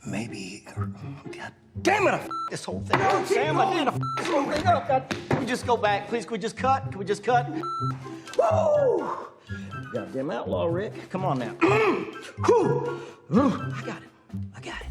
maybe, God damn it, I f***ed this whole thing up, Sam. I did, I f***ed this whole thing up. God, can we just go back, please? Can we just cut? Can we just cut? Woo! Goddamn outlaw, Rick. Come on now. Whew. I got it. I got it.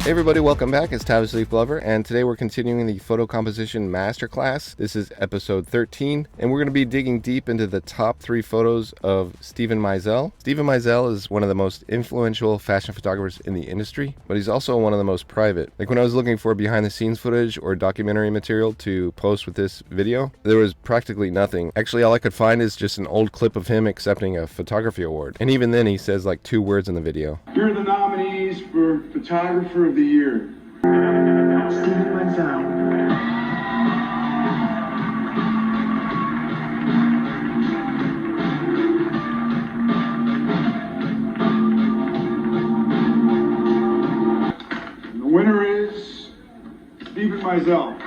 Hey everybody, welcome back. It's Tavis Leaf Glover, and today we're continuing the photo composition masterclass. This is episode 13, and we're going to be digging deep into the top 3 photos of Steven Meisel. Steven Meisel is one of the most influential fashion photographers in the industry, but he's also one of the most private. Like when I was looking for behind the scenes footage or documentary material to post with this video, there was practically nothing. Actually, all I could find is just an old clip of him accepting a photography award. And even then he says like 2 words in the video. Here are the nominees for Photographer of the Year. Steven Meisel. And the winner is Steven Meisel.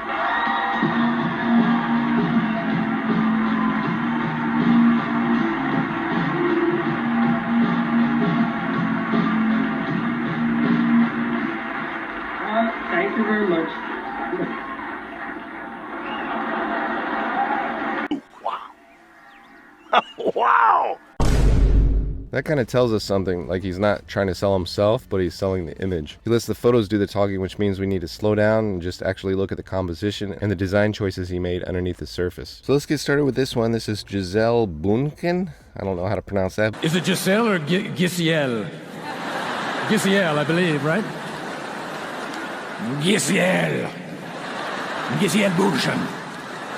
Thank you very much. Wow! That kind of tells us something, like he's not trying to sell himself, but he's selling the image. He lets the photos do the talking, which means we need to slow down and just actually look at the composition and the design choices he made underneath the surface. So let's get started with this one. This is Giselle Bunken. I don't know how to pronounce that. Is it Giselle or Giselle? Giselle, I believe, right? Giselle. Giselle Bunken.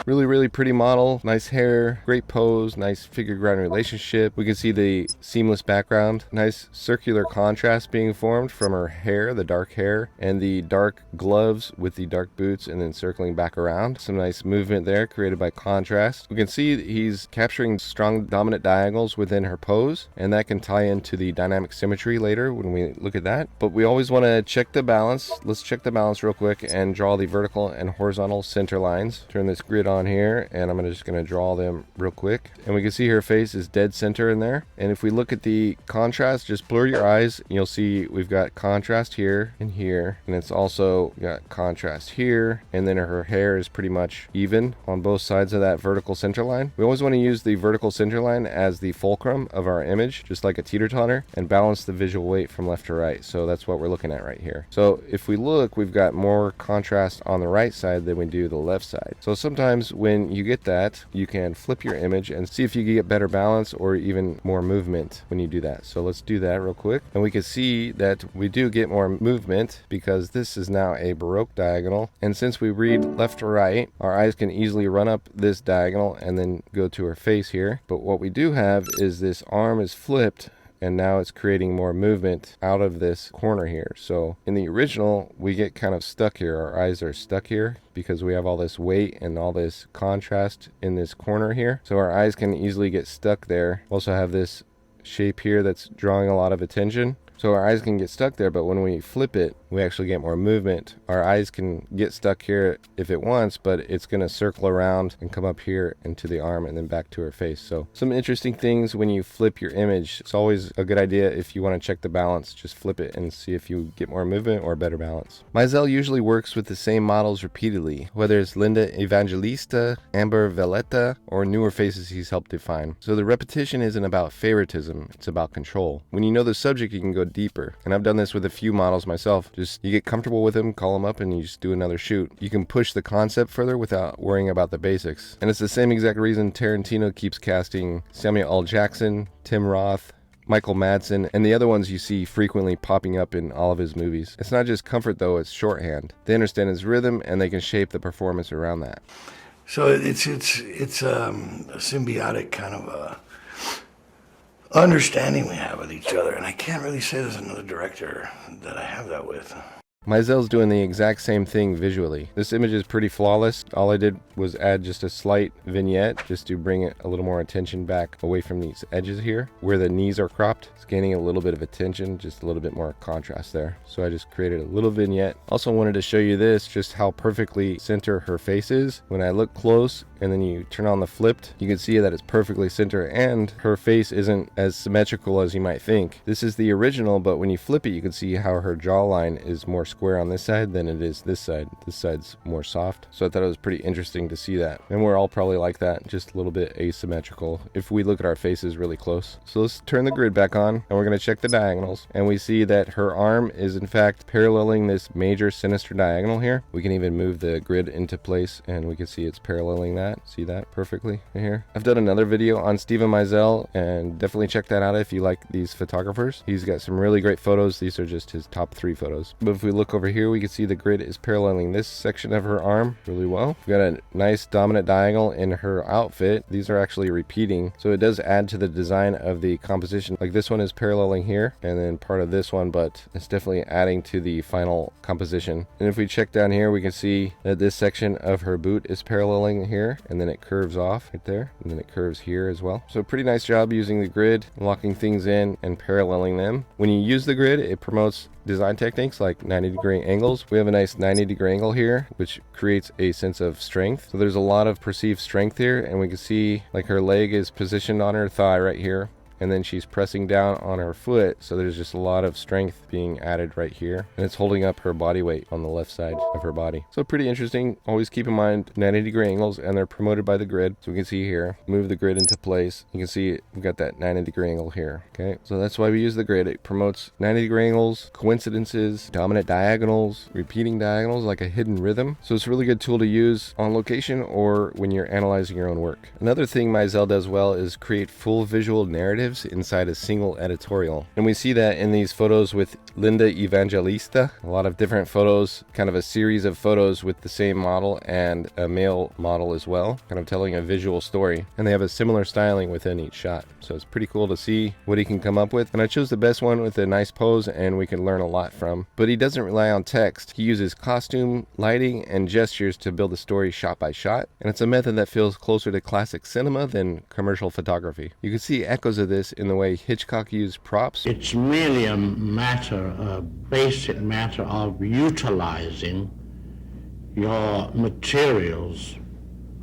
Really pretty model, nice hair, great pose, nice figure ground relationship. We can see the seamless background, nice circular contrast being formed from her hair, the dark hair, and the dark gloves with the dark boots and then circling back around. Some nice movement there created by contrast. We can see that he's capturing strong dominant diagonals within her pose, and that can tie into the dynamic symmetry later when we look at that. But we always want to check the balance. Let's check the balance real quick and draw the vertical and horizontal center lines. Turn this grid on here, and I'm just going to draw them real quick, and we can see her face is dead center in there. And if we look at the contrast, just blur your eyes and you'll see we've got contrast here and here, and it's also got contrast here, and then her hair is pretty much even on both sides of that vertical center line. We always want to use the vertical center line as the fulcrum of our image, just like a teeter-totter, and balance the visual weight from left to right. So that's what we're looking at right here. So if we look, we've got more contrast on the right side than we do the left side. So sometimes when you get that, you can flip your image and see if you can get better balance or even more movement when you do that. So let's do that real quick, and we can see that we do get more movement because this is now a Baroque diagonal, and since we read left to right, our eyes can easily run up this diagonal and then go to her face here. But what we do have is this arm is flipped, and now it's creating more movement out of this corner here. So in the original, we get kind of stuck here. Our eyes are stuck here because we have all this weight and all this contrast in this corner here. So our eyes can easily get stuck there. We also have this shape here that's drawing a lot of attention. So our eyes can get stuck there, but when we flip it, we actually get more movement. Our eyes can get stuck here if it wants, but it's going to circle around and come up here into the arm and then back to her face. So some interesting things when you flip your image. It's always a good idea if you want to check the balance, just flip it and see if you get more movement or better balance. Meisel usually works with the same models repeatedly, whether it's Linda Evangelista, Amber Valletta, or newer faces he's helped define. So the repetition isn't about favoritism, it's about control. When you know the subject, you can go deeper. And I've done this with a few models myself. Just you get comfortable with them, call them up, and you just do another shoot. You can push the concept further without worrying about the basics. And it's the same exact reason Tarantino keeps casting Samuel L. Jackson, Tim Roth, Michael Madsen, and the other ones you see frequently popping up in all of his movies. It's not just comfort though, it's shorthand. They understand his rhythm and they can shape the performance around that. So it's a symbiotic kind of understanding we have with each other, and I can't really say there's another director that I have that with. Meisel's doing the exact same thing visually. This image is pretty flawless. All I did was add just a slight vignette just to bring it a little more attention back away from these edges here where the knees are cropped. It's gaining a little bit of attention, just a little bit more contrast there. So I just created a little vignette. Also wanted to show you this, just how perfectly center her face is. When I look close and then you turn on the flipped, you can see that it's perfectly center and her face isn't as symmetrical as you might think. This is the original, but when you flip it, you can see how her jawline is more square on this side than it is this side. This side's more soft. So I thought it was pretty interesting to see that. And we're all probably like that, just a little bit asymmetrical if we look at our faces really close. So let's turn the grid back on and we're going to check the diagonals. And we see that her arm is in fact paralleling this major sinister diagonal here. We can even move the grid into place and we can see it's paralleling that. See that perfectly here. I've done another video on Steven Meisel and definitely check that out if you like these photographers. He's got some really great photos. These are just his top 3 photos. But if we look over here, we can see the grid is paralleling this section of her arm really well. We've got a nice dominant diagonal in her outfit. These are actually repeating, so it does add to the design of the composition. Like this one is paralleling here and then part of this one, but it's definitely adding to the final composition. And if we check down here, we can see that this section of her boot is paralleling here and then it curves off right there and then it curves here as well. So pretty nice job using the grid, locking things in and paralleling them. When you use the grid, it promotes design techniques like 90-degree angles. We have a nice 90-degree angle here, which creates a sense of strength. So there's a lot of perceived strength here, and we can see like her leg is positioned on her thigh right here, and then she's pressing down on her foot, so there's just a lot of strength being added right here, and it's holding up her body weight on the left side of her body. So pretty interesting. Always keep in mind 90-degree angles, and they're promoted by the grid. So we can see here, move the grid into place, you can see we've got that 90-degree angle here. Okay, so that's why we use the grid. It promotes 90-degree angles, coincidences, dominant diagonals, repeating diagonals, like a hidden rhythm. So it's a really good tool to use on location or when you're analyzing your own work. Another thing Meisel does well is create full visual narratives inside a single editorial, and we see that in these photos with Linda Evangelista. A lot of different photos, kind of a series of photos with the same model and a male model as well, kind of telling a visual story, and they have a similar styling within each shot. So it's pretty cool to see what he can come up with, and I chose the best one with a nice pose and we can learn a lot from. But he doesn't rely on text. He uses costume, lighting, and gestures to build the story shot by shot, and it's a method that feels closer to classic cinema than commercial photography. You can see echoes of this in the way Hitchcock used props. It's merely a basic matter of utilizing your materials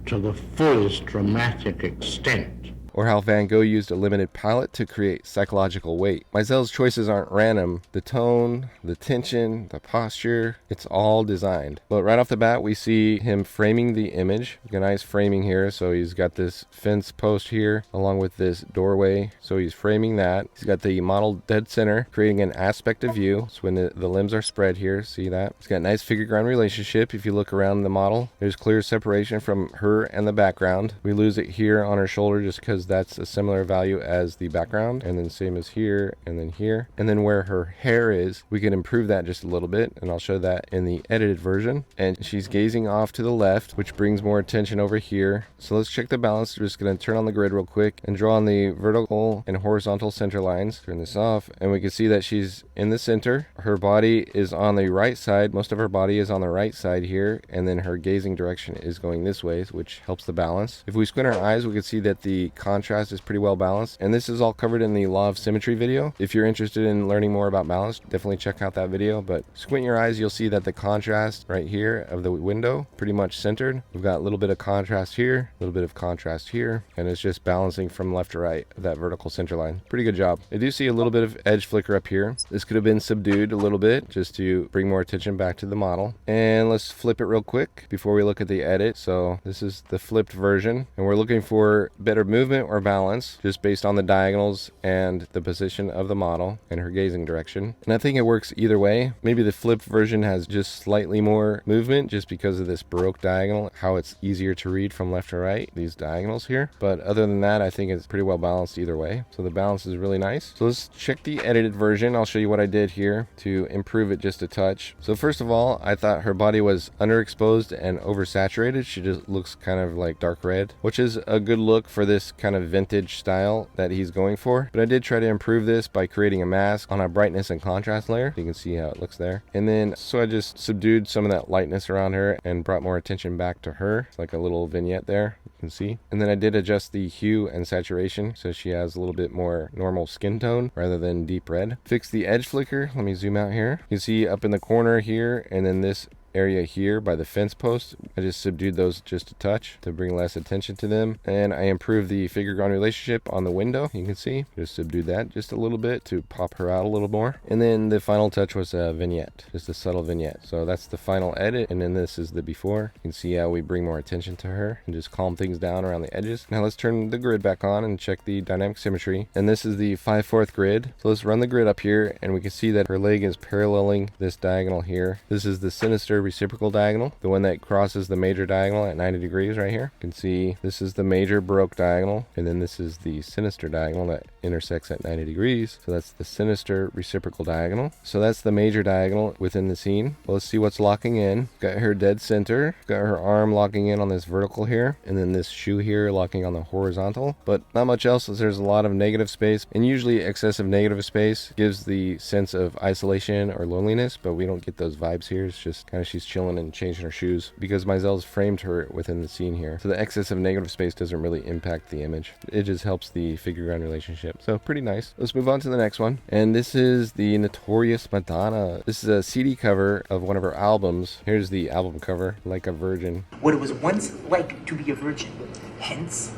to the fullest dramatic extent. Or how Van Gogh used a limited palette to create psychological weight. Meisel's choices aren't random. The tone, the tension, the posture, it's all designed. But right off the bat, we see him framing the image. We've got a nice framing here. So he's got this fence post here along with this doorway. So he's framing that. He's got the model dead center, creating an aspect of view. So when the limbs are spread here, see that? He's got a nice figure ground relationship. If you look around the model, there's clear separation from her and the background. We lose it here on her shoulder just because that's a similar value as the background, and then same as here and then here, and then where her hair is, we can improve that just a little bit, and I'll show that in the edited version. And she's gazing off to the left, which brings more attention over here. So let's check the balance. We're just going to turn on the grid real quick and draw on the vertical and horizontal center lines. Turn this off, and we can see that she's in the center. Her body is on the right side. Most of her body is on the right side here, and then her gazing direction is going this way, which helps the balance. If we squint our eyes, we can see that the contrast is pretty well balanced, and this is all covered in the Law of Symmetry video. If you're interested in learning more about balance, definitely check out that video. But squint your eyes, you'll see that the contrast right here of the window pretty much centered. We've got a little bit of contrast here, a little bit of contrast here, and it's just balancing from left to right of that vertical center line. Pretty good job. I do see a little bit of edge flicker up here. This could have been subdued a little bit just to bring more attention back to the model. And let's flip it real quick before we look at the edit. So this is the flipped version, and we're looking for better movement or balance just based on the diagonals and the position of the model and her gazing direction. And I think it works either way. Maybe the flipped version has just slightly more movement just because of this Baroque diagonal, how it's easier to read from left to right, these diagonals here. But other than that, I think it's pretty well balanced either way. So the balance is really nice. So let's check the edited version. I'll show you what I did here to improve it just a touch. So first of all, I thought her body was underexposed and oversaturated. She just looks kind of like dark red, which is a good look for this kind kind of vintage style that he's going for. But I did try to improve this by creating a mask on a brightness and contrast layer. You can see how it looks there. And then, so I just subdued some of that lightness around her and brought more attention back to her. It's like a little vignette there, you can see. And then I did adjust the hue and saturation so she has a little bit more normal skin tone rather than deep red. Fix the edge flicker. Let me zoom out here. You can see up in the corner here, and then this area here by the fence post, I just subdued those just a touch to bring less attention to them. And I improved the figure ground relationship on the window. You can see, just subdued that just a little bit to pop her out a little more. And then the final touch was a vignette, just a subtle vignette. So that's the final edit, and then this is the before. You can see how we bring more attention to her and just calm things down around the edges. Now let's turn the grid back on and check the dynamic symmetry. And this is the 5/4 grid. So let's run the grid up here, and we can see that her leg is paralleling this diagonal here. This is the sinister reciprocal diagonal, the one that crosses the major diagonal at 90 degrees right here. You can see this is the major Baroque diagonal, and then this is the sinister diagonal that intersects at 90 degrees. So that's the sinister reciprocal diagonal. So that's the major diagonal within the scene. Well, let's see what's locking in. Got her dead center, got her arm locking in on this vertical here, and then this shoe here locking on the horizontal, but not much else as there's a lot of negative space, and usually excessive negative space gives the sense of isolation or loneliness, but we don't get those vibes here. It's just kind of she's chilling and changing her shoes because Meisel's framed her within the scene here. So the excess of negative space doesn't really impact the image. It just helps the figure ground relationship. So pretty nice. Let's move on to the next one. And this is the Notorious Madonna. This is a CD cover of one of her albums. Here's the album cover, Like a Virgin. What it was once like to be a virgin, hence,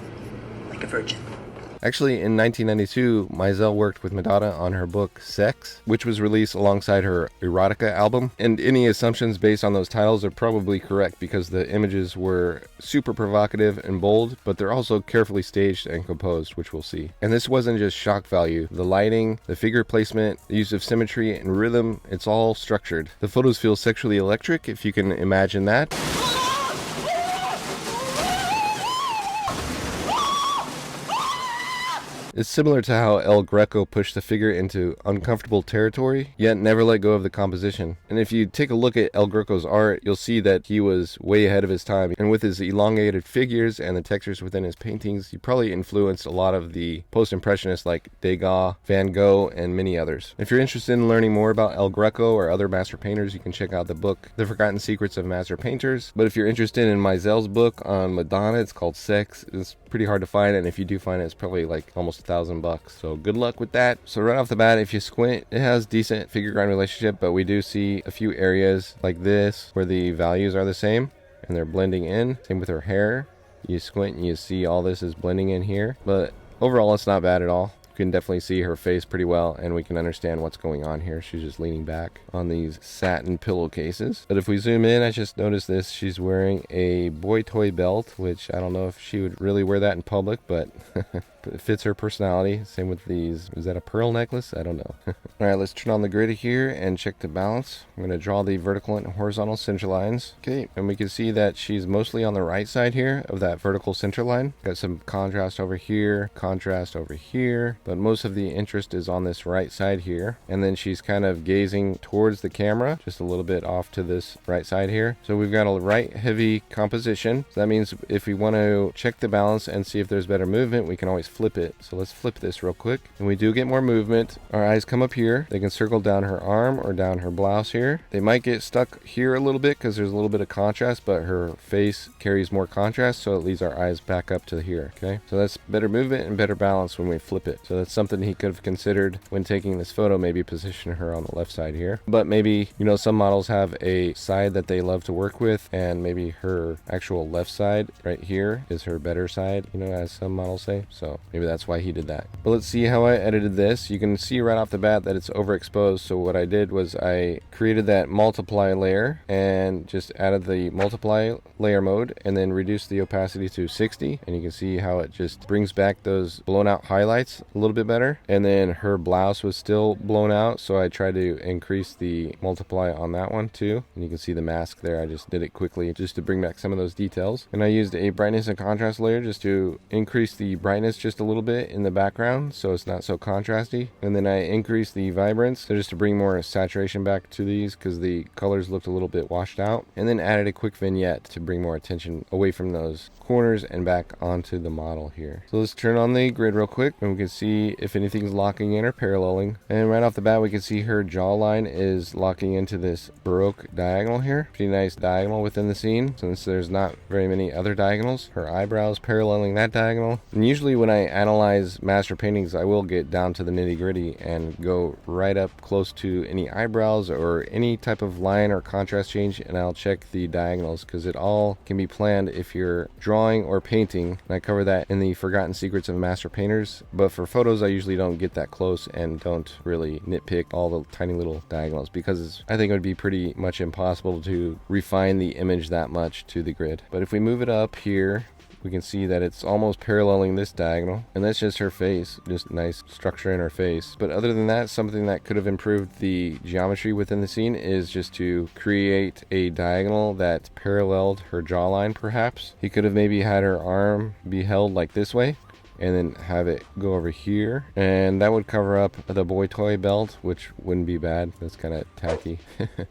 like a virgin. Actually, in 1992, Meisel worked with Madonna on her book Sex, which was released alongside her erotica album. And any assumptions based on those titles are probably correct because the images were super provocative and bold, but they're also carefully staged and composed, which we'll see. And this wasn't just shock value. The lighting, the figure placement, the use of symmetry and rhythm, it's all structured. The photos feel sexually electric, if you can imagine that. It's similar to how El Greco pushed the figure into uncomfortable territory, yet never let go of the composition. And if you take a look at El Greco's art, you'll see that he was way ahead of his time. And with his elongated figures and the textures within his paintings, he probably influenced a lot of the post-impressionists like Degas, Van Gogh, and many others. If you're interested in learning more about El Greco or other master painters, you can check out the book, The Forgotten Secrets of Master Painters. But if you're interested in Meisel's book on Madonna, it's called Sex. It's pretty hard to find, and if you do find it, it's probably like almost $1,000. So good luck with that. So right off the bat, if you squint, it has decent figure ground relationship, but we do see a few areas like this where the values are the same and they're blending in. Same with her hair. You squint and you see all this is blending in here, but overall it's not bad at all. You can definitely see her face pretty well, and we can understand what's going on here. She's just leaning back on these satin pillowcases. But if we zoom in, I just noticed this. She's wearing a boy toy belt, which I don't know if she would really wear that in public, but it fits her personality. Same with these. Is that a pearl necklace? I don't know. All right, let's turn on the grid here and check the balance. I'm going to draw the vertical and horizontal center lines. Okay, and we can see that she's mostly on the right side here of that vertical center line. Got some contrast over here, but most of the interest is on this right side here. And then she's kind of gazing towards the camera, just a little bit off to this right side here. So we've got a right heavy composition. So that means if we want to check the balance and see if there's better movement, we can always flip it. So let's flip this real quick. And we do get more movement. Our eyes come up here. They can circle down her arm or down her blouse here. They might get stuck here a little bit because there's a little bit of contrast, but her face carries more contrast, so it leads our eyes back up to here. Okay, so that's better movement and better balance when we flip it. So that's something he could have considered when taking this photo, maybe position her on the left side here. But maybe, you know, some models have a side that they love to work with, and maybe her actual left side right here is her better side, you know, as some models say. So maybe that's why he did that. But let's see how I edited this. You can see right off the bat that it's overexposed. So what I did was I created that multiply layer and just added the multiply layer mode and then reduced the opacity to 60. And you can see how it just brings back those blown out highlights a little bit better. And then her blouse was still blown out, so I tried to increase the multiply on that one too. And you can see the mask there. I just did it quickly just to bring back some of those details. And I used a brightness and contrast layer just to increase the brightness just a little bit in the background so it's not so contrasty. And then I increased the vibrance, so just to bring more saturation back to these because the colors looked a little bit washed out. And then added a quick vignette to bring more attention away from those corners and back onto the model here. So let's turn on the grid real quick and we can see if anything's locking in or paralleling. And right off the bat we can see her jawline is locking into this Baroque diagonal here. Pretty nice diagonal within the scene since there's not very many other diagonals. Her eyebrows paralleling that diagonal. And usually when I analyze master paintings I will get down to the nitty gritty and go right up close to any eyebrows or any type of line or contrast change, and I'll check the diagonals because it all can be planned if you're drawing or painting. And I cover that in the Forgotten Secrets of Master Painters, but for photos I usually don't get that close and don't really nitpick all the tiny little diagonals because I think it would be pretty much impossible to refine the image that much to the grid. But if we move it up here, we can see that it's almost paralleling this diagonal, and that's just her face, just nice structure in her face. But other than that, something that could have improved the geometry within the scene is just to create a diagonal that paralleled her jawline perhaps. He could have maybe had her arm be held like this way and then have it go over here, and that would cover up the boy toy belt, which wouldn't be bad. That's kind of tacky.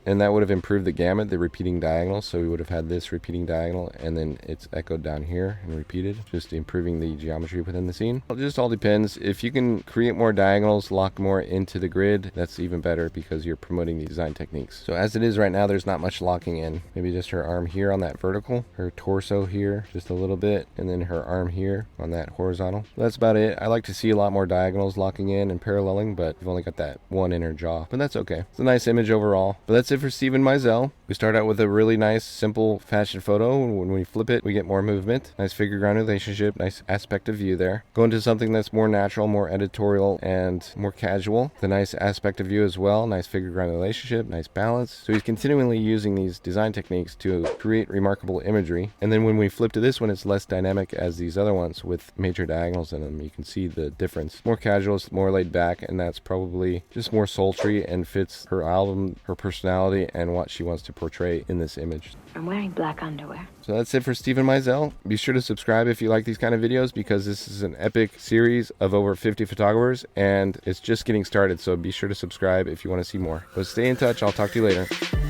And that would have improved the gamut, the repeating diagonal. So we would have had this repeating diagonal and then it's echoed down here and repeated, just improving the geometry within the scene. It just all depends. If you can create more diagonals, lock more into the grid, that's even better because you're promoting the design techniques. So as it is right now, there's not much locking in. Maybe just her arm here on that vertical, her torso here just a little bit, and then her arm here on that horizontal. That's about it. I like to see a lot more diagonals locking in and paralleling, but we've only got that one inner jaw, but that's okay. It's a nice image overall. But that's it for Stephen Meisel. We start out with a really nice simple fashion photo, and when we flip it we get more movement, nice figure ground relationship, nice aspect of view there. Go into something that's more natural, more editorial, and more casual. The nice aspect of view as well, nice figure ground relationship, nice balance. So he's continually using these design techniques to create remarkable imagery. And then when we flip to this one, it's less dynamic as these other ones with major diagonals in them. You can see the difference. More casual, more laid back, and that's probably just more sultry and fits her album, her personality, and what she wants to portray in this image. I'm wearing black underwear. So that's it for Stephen Meisel. Be sure to subscribe if you like these kind of videos because this is an epic series of over 50 photographers and it's just getting started. So be sure to subscribe if you want to see more. But stay in touch. I'll talk to you later.